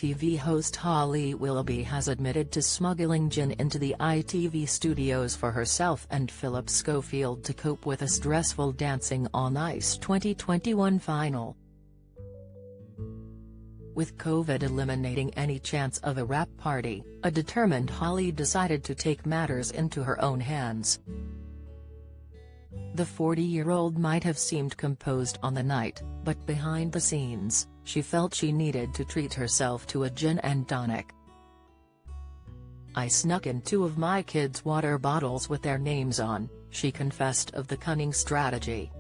ITV host Holly Willoughby has admitted to smuggling gin into the ITV studios for herself and Philip Schofield to cope with a stressful Dancing on Ice 2021 final. With COVID eliminating any chance of a wrap party, a determined Holly decided to take matters into her own hands. The 40-year-old might have seemed composed on the night, but behind the scenes, she felt she needed to treat herself to a gin and tonic. "I snuck in 2 of my kids' water bottles with their names on," she confessed of the cunning strategy.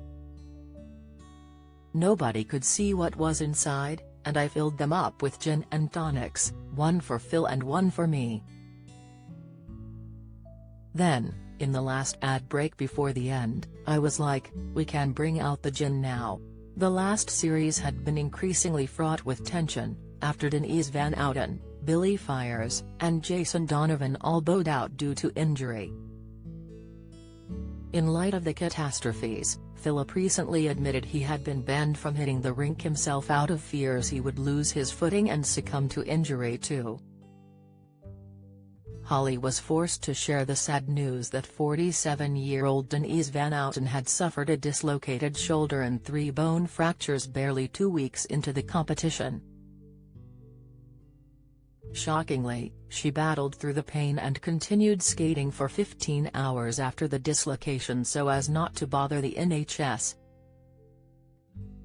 "Nobody could see what was inside, and I filled them up with gin and tonics, one for Phil and one for me. Then, in the last ad break before the end, I was like, we can bring out the gin now." The last series had been increasingly fraught with tension, after Denise Van Outen, Billy Fiers, and Jason Donovan all bowed out due to injury. In light of the catastrophes, Philip recently admitted he had been banned from hitting the rink himself out of fears he would lose his footing and succumb to injury too. Holly was forced to share the sad news that 47-year-old Denise Van Outen had suffered a dislocated shoulder and 3 bone fractures barely 2 weeks into the competition. Shockingly, she battled through the pain and continued skating for 15 hours after the dislocation so as not to bother the NHS.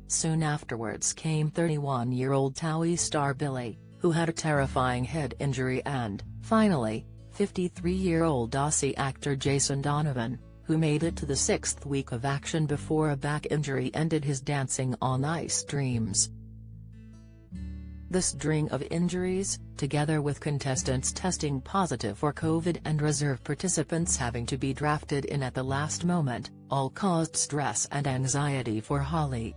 Soon afterwards came 31-year-old TOWIE star Billy, who had a terrifying head injury, and, finally, 53-year-old Aussie actor Jason Donovan, who made it to the 6th week of action before a back injury ended his Dancing on Ice dreams. The string of injuries, together with contestants testing positive for COVID and reserve participants having to be drafted in at the last moment, all caused stress and anxiety for Holly.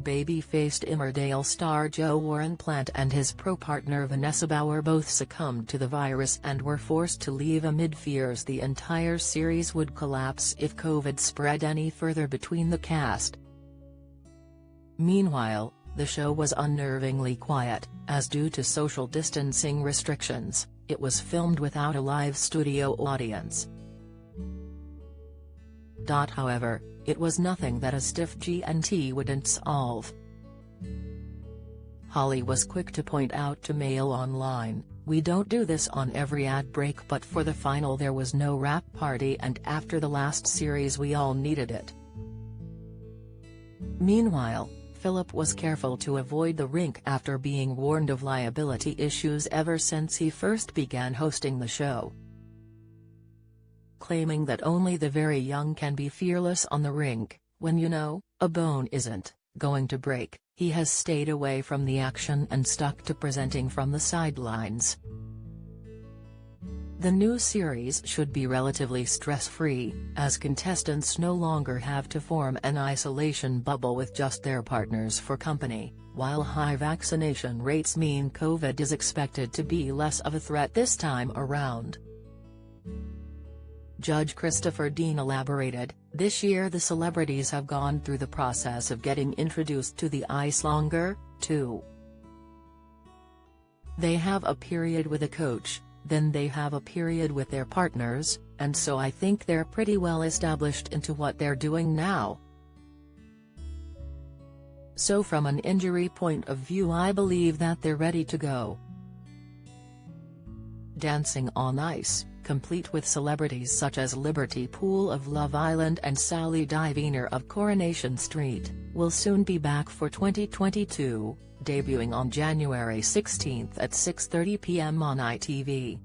Baby-faced Emmerdale star Joe Warren Plant and his pro-partner Vanessa Bauer both succumbed to the virus and were forced to leave amid fears the entire series would collapse if COVID spread any further between the cast. Meanwhile, the show was unnervingly quiet, as due to social distancing restrictions, it was filmed without a live studio audience. However, it was nothing that a stiff G&T wouldn't solve. Holly was quick to point out to Mail Online, "We don't do this on every ad break, but for the final there was no wrap party, and after the last series we all needed it." Meanwhile, Philip was careful to avoid the rink after being warned of liability issues ever since he first began hosting the show. Claiming that only the very young can be fearless on the rink, when a bone isn't going to break, he has stayed away from the action and stuck to presenting from the sidelines. The new series should be relatively stress-free, as contestants no longer have to form an isolation bubble with just their partners for company, while high vaccination rates mean COVID is expected to be less of a threat this time around. Judge Christopher Dean elaborated, "This year the celebrities have gone through the process of getting introduced to the ice longer, too. They have a period with a coach, then they have a period with their partners, and so I think they're pretty well established into what they're doing now. So from an injury point of view I believe that they're ready to go." Dancing on Ice, complete with celebrities such as Liberty Poole of Love Island and Sally Diviner of Coronation Street, will soon be back for 2022, debuting on January 16 at 6:30 p.m. on ITV.